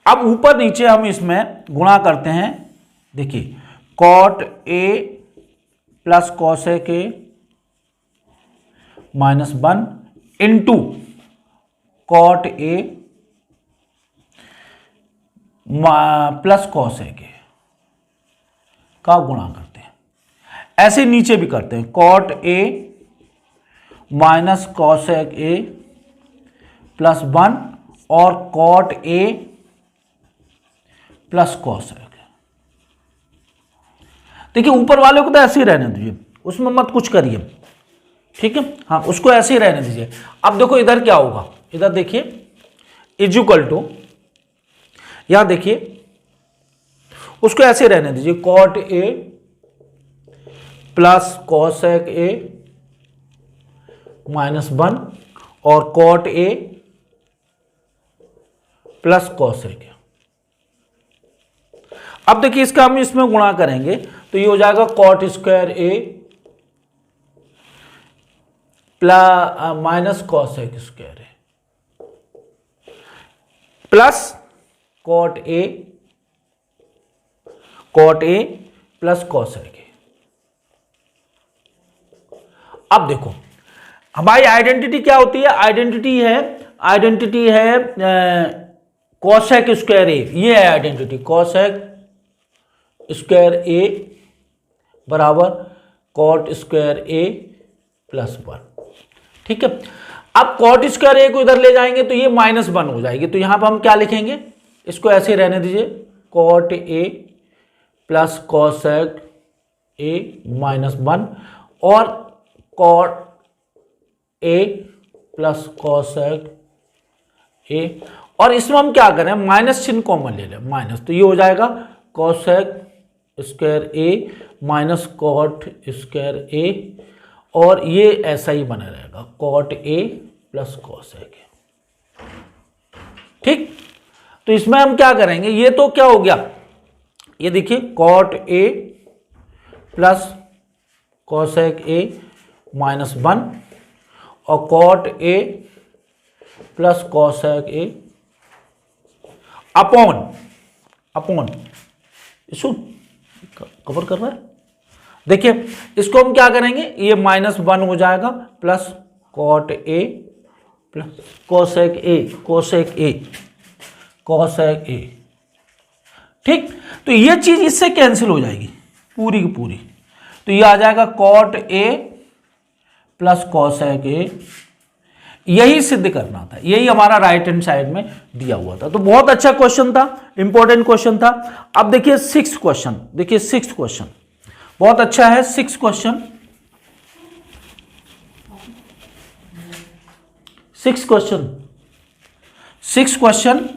अब ऊपर नीचे हम इसमें गुणा करते हैं, देखिए cot A plus cosec A minus 1 into cot A plus cosec A का गुणा करते हैं। ऐसे नीचे भी करते हैं, cot A minus cosec A plus 1 और कॉट ए प्लस कॉसेक। देखिए ऊपर वाले को तो ऐसे ही रहने दीजिए, उसमें मत कुछ करिए, ठीक है, हाँ उसको ऐसे ही रहने दीजिए। अब देखो इधर क्या होगा, इधर देखिए इज इक्वल टू, यहां देखिए उसको ऐसे रहने दीजिए, cot A plus cosec A minus 1 और cot A plus cosec A. अब देखिए इसका हम इसमें गुणा करेंगे तो ये हो जाएगा cot square A plus minus cosec square A plus cot A plus cosec A. अब देखो हमारी आइडेंटिटी क्या होती है, आइडेंटिटी है कॉसेक स्क्वायर ए, ये है आइडेंटिटी, कॉसेक स्क्वायर ए बराबर कॉट स्क्वायर ए प्लस 1। ठीक है, अब कॉट स्क्वायर ए को इधर ले जाएंगे तो ये माइनस 1 हो जाएगी, तो यहां पर हम क्या लिखेंगे, इसको ऐसे रहने दीजिए, cot A plus cosec A minus 1 और cot A plus cosec A, और इसमें हम क्या करें, माइनस चिन्ह कॉमन ले लें, माइनस, तो ये हो जाएगा cosec square A minus cot square A, और ये ऐसा ही बना रहेगा cot A plus cosec A. ठीक, तो इसमें हम क्या करेंगे, ये तो क्या हो गया, ये देखिए cot A plus cosec A minus 1 और cot A plus cosec A upon इसको कवर कर रहा है। देखिए इसको हम क्या करेंगे, ये माइनस 1 हो जाएगा plus cot A plus cosec A. ठीक, तो ये चीज इससे कैंसिल हो जाएगी पूरी की पूरी, तो ये आ जाएगा cot A plus cosec A. यही सिद्ध करना था, यही हमारा राइट हैंड साइड में दिया हुआ था। तो बहुत अच्छा क्वेश्चन था, इंपॉर्टेंट क्वेश्चन था। अब देखिए 6th क्वेश्चन, देखिए 6th क्वेश्चन बहुत अच्छा है। 6th question, 6th question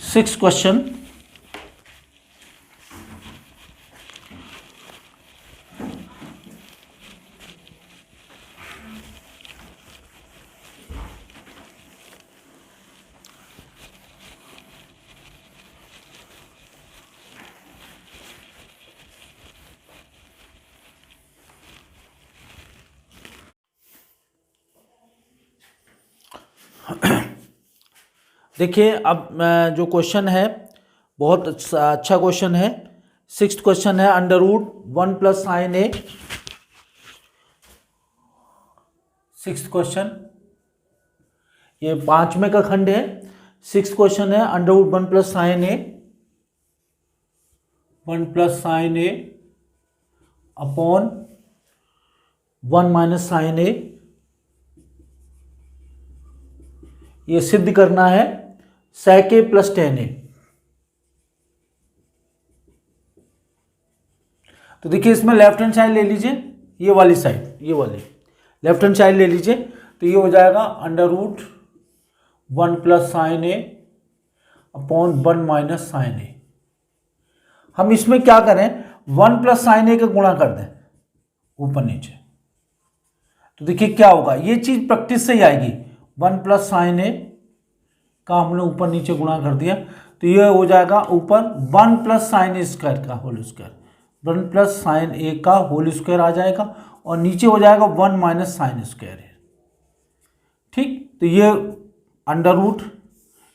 six question, देखिए अब जो क्वेश्चन है बहुत अच्छा क्वेश्चन है। सिक्स्थ क्वेश्चन है अंडर रूट 1 प्लस साइन ए। सिक्स्थ क्वेश्चन, ये 5वें का खंड है। सिक्स्थ क्वेश्चन है अंडर रूट 1 प्लस साइन ए, 1 प्लस साइन ए अपॉन 1 माइनस साइन ए। ये सिद्ध करना है sec a plus tan a। तो देखिए इसमें लेफ्ट हैंड साइड ले लीजिए, ये वाली साइड, ये वाली लेफ्ट हैंड साइड ले लीजिए, तो ये हो जाएगा अंडर रूट 1 प्लस साइन ए अपॉन 1 माइनस साइन ए। हम इसमें क्या करें, 1 प्लस साइन ए का गुणा कर दें ऊपर नीचे, तो देखिए क्या होगा, ये चीज प्रैक्टिस से ही आएगी। 1 प्लस साइन ए का हमने ऊपर नीचे गुणा कर दिया, तो ये हो जाएगा ऊपर 1 प्लस साइन ए स्क्वायर का होल स्क्वायर, 1 प्लस साइन ए का होल स्क्वायर आ जाएगा, और नीचे हो जाएगा 1 माइनस साइन स्क्वायर है। ठीक, तो ये अंडर रूट,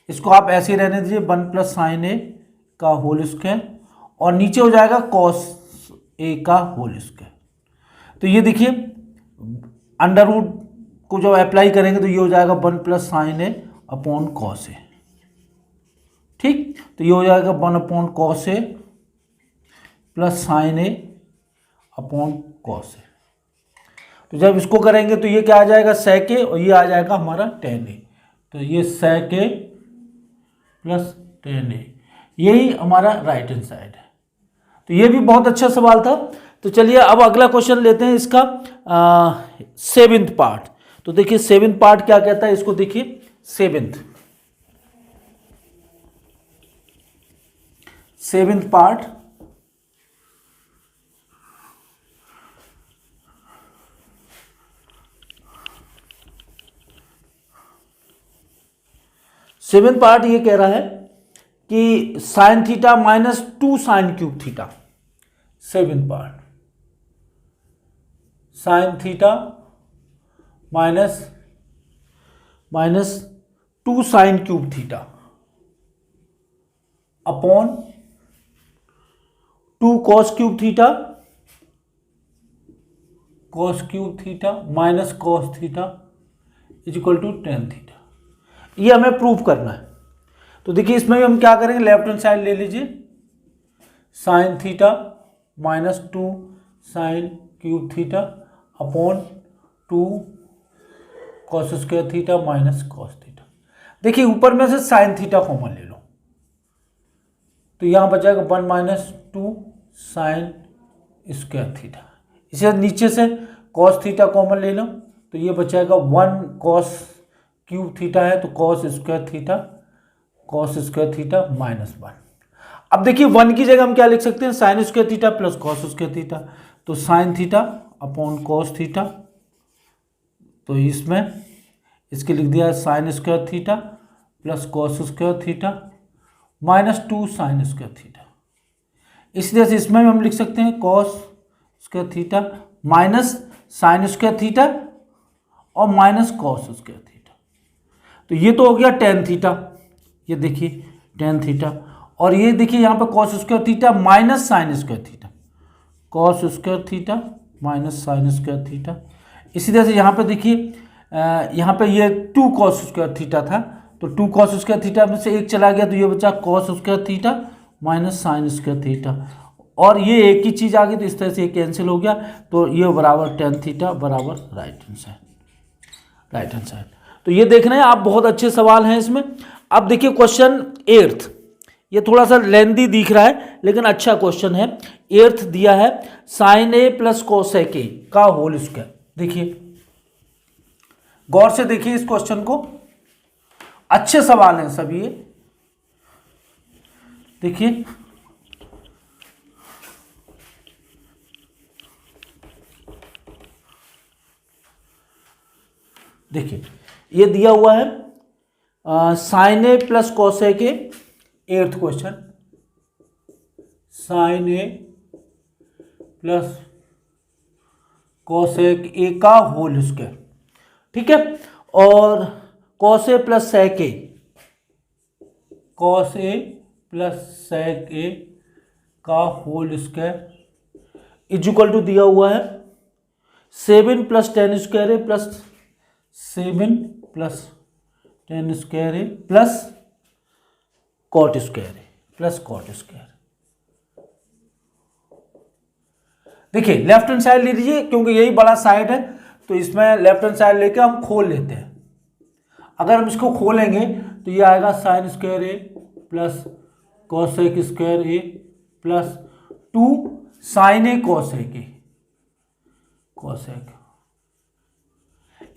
इसको आप ऐसे ही रहने दीजिए 1 प्लस साइन ए का होल स्क्वायर, और नीचे हो जाएगा कॉस ए का होल स्क्वायर। तो ये देखिए अंडर रूट को जब अप्लाई करेंगे तो ये हो जाएगा 1 प्लस साइन ए अपॉन कॉस ए। ठीक, तो ये हो जाएगा 1 upon cos A plus sine A upon cos A. तो जब इसको करेंगे तो ये क्या आ जाएगा, sec a, और ये आ जाएगा हमारा tan a। तो ये sec a plus tan a, यही हमारा राइट हैंड साइड है। तो ये भी बहुत अच्छा सवाल था। तो चलिए अब अगला क्वेश्चन लेते हैं, इसका 7th पार्ट। तो देखिए 7th पार्ट क्या कहता है, इसको देखिए 7th पार्ट। सेवेंथ पार्ट ये कह रहा है कि sine theta minus 2 sine cube theta. Seventh part, sine theta minus 2 sine cube theta upon 2 cos cube theta, cos cube theta minus cos theta is equal to tan theta. ये हमें proof करना है। तो देखिए इसमें भी हम क्या करेंगे, लेफ्ट हैंड साइड ले लीजिए, sign theta minus 2 sine cube theta upon 2 cos square theta minus cos theta. देखिए ऊपर में से साइन थीटा कॉमन ले लो, तो यहां बचाएगा 1 माइनस 2 साइन स्क्वायर थीटा। इसे नीचे से कॉस थीटा कॉमन ले लो, तो ये बचाएगा 1 कॉस क्यूब थीटा है, तो कॉस स्क्वायर थीटा माइनस 1। अब देखिए 1 की जगह हम क्या लिख सकते हैं, sine square theta plus cos square theta. तो sine theta upon cos theta, तो इसमें इसके लिख दिया है sine square theta plus cos square theta minus 2 sine square theta. इसी तरह से इसमें भी हम लिख सकते हैं cos square theta minus sine square theta और माइनस कॉस स्क्वायर थीटा। तो ये तो हो गया टेन थीटा, ये देखिए टेन थीटा, और ये देखिए यहाँ पे cos square theta minus sine square theta, cos square theta minus sine square theta. इसी तरह से यहाँ पे देखिए यहाँ पे ये 2 कॉस स्क्वायर थीटा था, तो 2 कॉस स्क्वायर थीटा में से एक चला गया, तो ये बचा cos square theta minus sine square theta, और ये एक ही चीज़ आ गई, तो इस तरह से ये कैंसिल हो गया। तो ये बराबर टेन थीटा बराबर राइट हैंड साइड। तो ये देख रहे हैं आप, बहुत अच्छे सवाल हैं इसमें। अब देखिए क्वेश्चन 8th, ये थोड़ा सा लेंदी दिख रहा है लेकिन अच्छा क्वेश्चन है। 8th दिया है sine A plus cosec A का होल स्क्वायर। देखिए गौर से देखिए इस क्वेश्चन को, अच्छे सवाल हैं सब ये। देखिए देखिए ये दिया हुआ है sine A plus cos A के 8th question, sine A plus cos A का होल स्क्वायर, ठीक है, और cos A plus sec A, cos A plus sec A का whole square is equal to दिया हुआ है 7 plus tan square A plus 7 plus tan square A plus cot square A plus cot square. देखिए left hand side ले लीजिए क्योंकि यही बड़ा साइड है, तो इसमें लेफ्ट हैंड साइड लेके हम खोल लेते हैं। अगर हम इसको खोलेंगे तो ये आएगा sine square A plus cosec square A plus 2 sine A cosec A, cosec.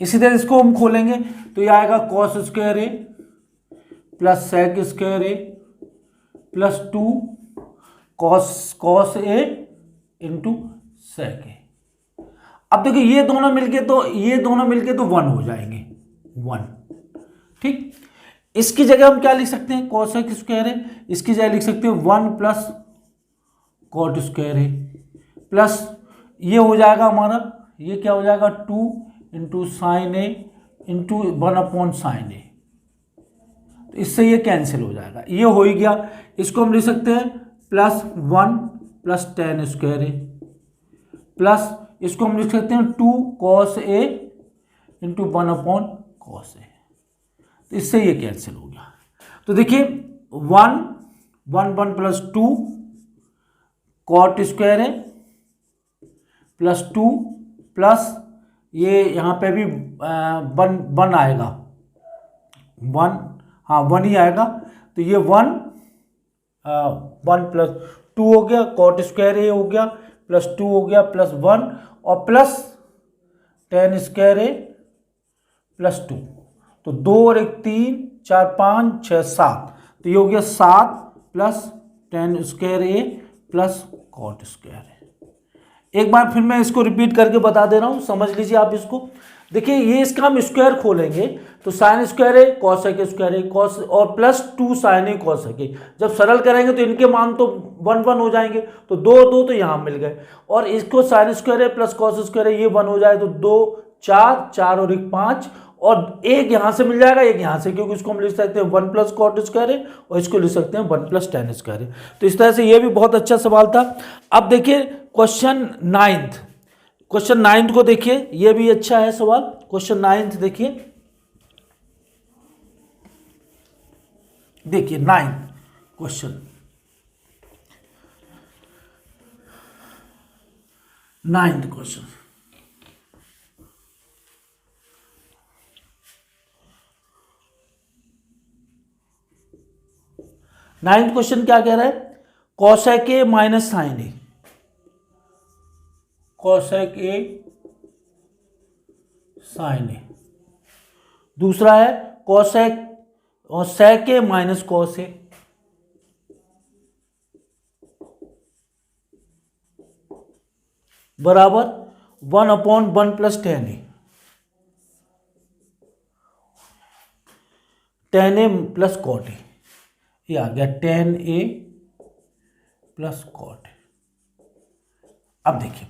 इसी तरह इसको हम खोलेंगे तो ये आएगा cos square A plus sec square A plus 2 cos A into sec A. अब देखिए ये दोनों मिलके तो 1 हो जाएंगे, 1, ठीक। इसकी जगह हम क्या लिख सकते हैं, कॉसेक स्क्वायर है, इसकी जगह लिख सकते हैं 1 प्लस कॉट स्क्वायर है प्लस ये हो जाएगा हमारा, ये क्या हो जाएगा 2 इंटू साइन ए इंटू 1 अपॉन साइन ए। तो इससे ये कैंसिल हो जाएगा, ये हो ही गया। इसको हम लिख सकते हैं plus 1 plus tan square A plus इसको हम लिख सकते हैं 2 cos A into 1 upon cos A. तो इससे ये कैंसिल हो गया। तो देखिए 1 प्लस 2 कॉट स्क्वायर है प्लस 2 प्लस ये यहाँ पे भी 1 आएगा, 1 ही आएगा। तो ये 1 प्लस 2 हो गया, कॉट स्क्वायर ए हो गया प्लस 2 हो गया प्लस 1 और plus tan square A plus 2। तो 2 और 1 3 4 5 6 7, तो ये हो गया 7 plus tan square A plus cot square ए। एक बार फिर मैं इसको रिपीट करके बता दे रहा हूँ, समझ लीजिए आप इसको। देखिए ये इसका हम स्क्वायर खोलेंगे तो साइन स्क्वायर है कॉसेक स्क्वायर है कॉस और plus 2 sine A cosec A. जब सरल करेंगे तो इनके मान तो 1 हो जाएंगे, तो 2 तो यहाँ मिल गए, और इसको साइन स्क्वायर है प्लस कॉस स्क्वायर है ये 1 हो जाए तो 2 4 और 1 5 और एक यहाँ से मिल जाएगा, एक यहाँ से, क्योंकि इसको हम लिख सकते हैं 1 प्लस कॉट स्क्वायर है और इसको लिख सकते हैं 1 प्लस टेन स्क्वायर है। तो इस तरह से ये भी बहुत अच्छा सवाल था। अब देखिए क्वेश्चन 9th को देखिए, ये भी अच्छा है सवाल। क्वेश्चन 9th देखिए 9th question, 9th question. Ninth question क्या कह रहा है, cosec A minus sine A, cosec A sine A. दूसरा है कॉसेक और सेक ए माइनस कॉस ए, बराबर 1 upon 1 plus tan A, tan A plus cot A, ये आ गया टेन ए प्लस कॉट। अब देखिए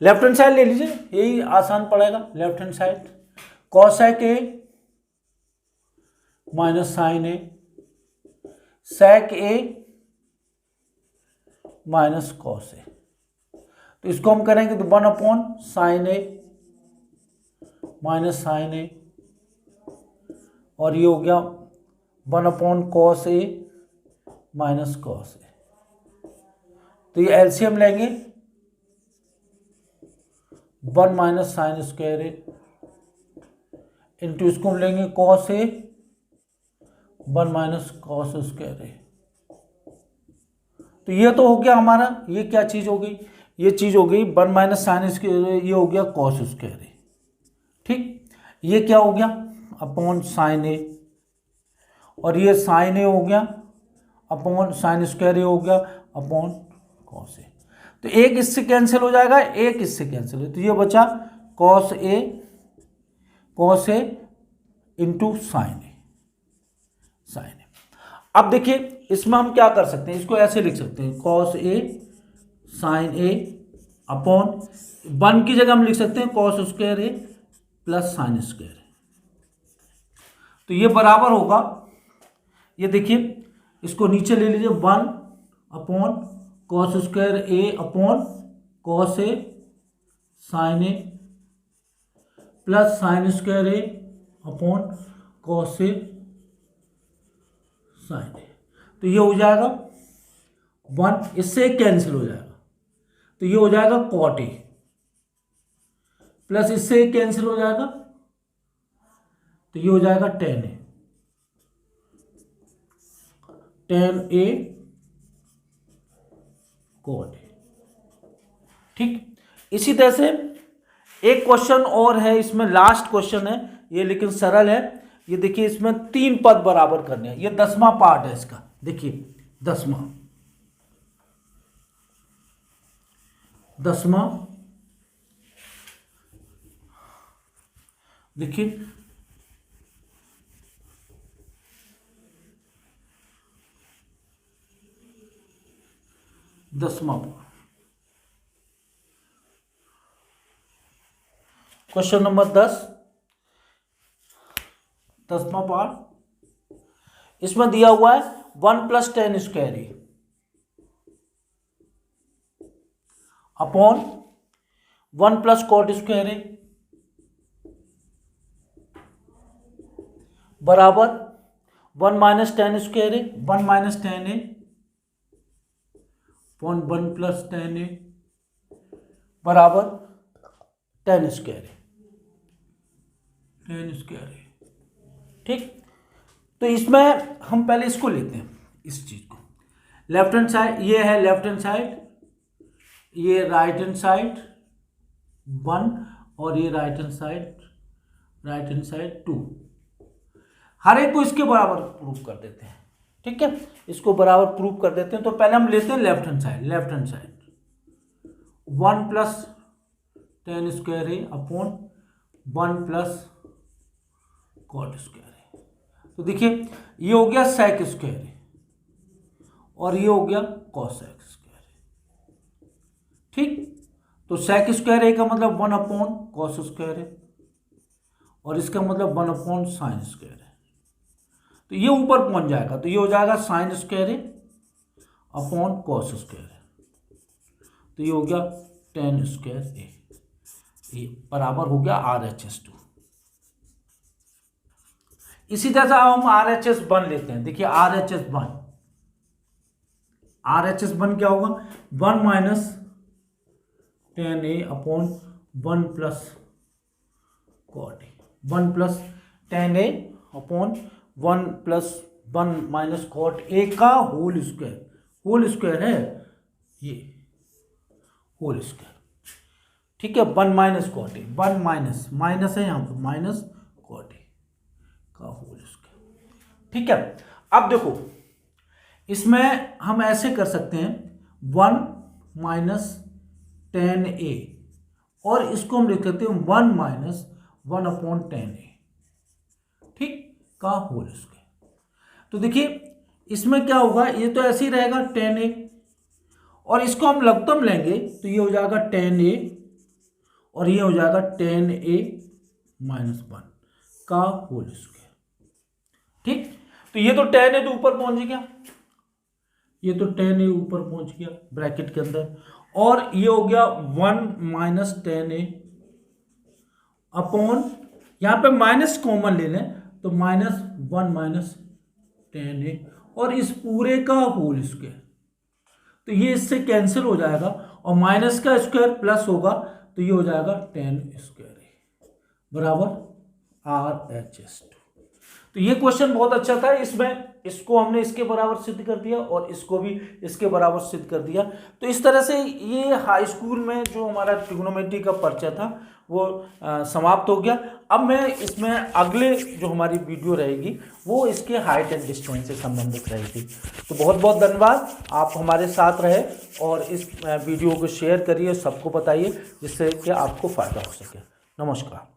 लेफ्ट हैंड साइड ले लीजिए, यही आसान पड़ेगा। Left hand side cosec A minus sine A, sec A minus cos A. तो इसको हम करेंगे तो 1 upon sine A minus sine A और ये हो गया 1 upon cos A minus cos A. तो ये एलसीएम लेंगे 1 minus sine square A into इसको हम लेंगे cos A 1 minus cos square A. तो ये तो हो गया हमारा, ये क्या चीज हो गई, ये चीज हो गई 1 माइनस साइन स्क्वायर ए, ये हो गया कॉस स्क्वायर ए, ठीक। ये क्या हो गया अपॉन साइन ए और ये साइन ए हो गया अपॉन साइन स्क्वायर ए हो गया अपॉन कॉस ए। तो एक इससे कैंसिल हो जाएगा, एक इससे कैंसिल हो, तो ये बचा कॉस ए इंटू साइन ए। अब देखिए इसमें हम क्या कर सकते हैं, इसको ऐसे लिख सकते हैं कॉस ए साइन ए अपॉन 1 की जगह हम लिख सकते हैं cos square A plus sign square A. तो ये बराबर होगा, ये देखिए इसको नीचे ले लीजिए 1 upon cos square A upon cos A sine A plus sign square A upon cos A sine ए। तो ये हो जाएगा 1, इससे कैंसिल हो जाएगा, तो ये हो जाएगा कॉट ए प्लस इससे कैंसिल हो जाएगा, तो ये हो जाएगा टेन ए कॉट ए। ठीक, इसी तरह से एक क्वेश्चन और है, इसमें लास्ट क्वेश्चन है ये, लेकिन सरल है। ये देखिए इसमें 3 पद बराबर करने हैं, ये 10वां पार्ट है इसका। देखिए 10वां देखिए 10वां क्वेश्चन नंबर 10वां पार्ट। इसमें दिया हुआ है 1 + tan square A upon 1 + cot square A बराबर 1 - tan स्क्वायर ए, 1 - tan ए अपॉन 1 + tan ए बराबर tan स्क्वायर ए। ठीक, तो इसमें हम पहले इसको लेते हैं, इस चीज को लेफ्ट हैंड साइड, ये है लेफ्ट हैंड साइड, ये राइट हैंड साइड 1 और ये राइट हैंड साइड 2। हर एक को इसके बराबर प्रूफ कर देते हैं। ठीक है, इसको बराबर प्रूफ कर देते हैं। तो पहले हम लेते हैं left hand side 1 + tan square A upon 1 + cot square A. तो देखिए ये हो गया sec स्क्वायर ए और ये हो गया cos स्क्वायर ए। ठीक, तो sec स्क्वायर ए का मतलब 1 अपॉन cos स्क्वायर ए और इसका मतलब 1 अपॉन sin स्क्वायर ए। तो ये ऊपर पहुंच जाएगा, तो ये हो जाएगा sin square A upon cos square A. तो ये हो गया tan स्क्वायर ए, ये बराबर हो गया RHS 2। इसी तरह से हम RHS 1 लेते हैं। देखिए RHS 1 क्या होगा, 1 - tan ए अपॉन 1 + cot ए, 1 + tan ए अपॉन 1 + 1 - cot ए का होल स्क्वायर है ये होल स्क्वायर। ठीक है, 1 - cot ए, 1 माइनस है यहाँ पर माइनस cot ए का होल स्क्वायर। ठीक है, अब देखो इसमें हम ऐसे कर सकते हैं 1 - tan ए और इसको हम लिख सकते हैं 1 - 1 अपॉन tan ए, ठीक, का होल स्क्वायर। तो देखिए इसमें क्या होगा, ये तो ऐसे ही रहेगा tan ए और इसको हम लघुत्तम लेंगे तो ये हो जाएगा tan ए और ये हो जाएगा tan a - 1 का होल स्क्वायर। ठीक, तो ये तो tan a तो ऊपर पहुंच गया, ये तो tan a ऊपर पहुंच गया ब्रैकेट के अंदर, और ये हो गया 1 - tan a अपॉन, यहां पे माइनस कॉमन ले लें तो -1 - tan a और इस पूरे का होल स्क्वायर। तो ये इससे कैंसिल हो जाएगा और माइनस का स्क्वायर प्लस होगा तो ये हो जाएगा tan स्क्वायर ए बराबर RHS 2। तो ये क्वेश्चन बहुत अच्छा था, इसमें इसको हमने इसके बराबर सिद्ध कर दिया और इसको भी इसके बराबर सिद्ध कर दिया। तो इस तरह से ये हाई स्कूल में जो हमारा ट्रिग्नोमेट्री का परिचय था वो समाप्त हो गया। अब मैं इसमें अगले जो हमारी वीडियो रहेगी वो इसके हाइट एंड डिस्टेंस से संबंधित रहेगी। तो बहुत बहुत धन्यवाद, आप हमारे साथ रहे और इस वीडियो को शेयर करिए, सबको बताइए, जिससे कि आपको फ़ायदा हो सके। नमस्कार।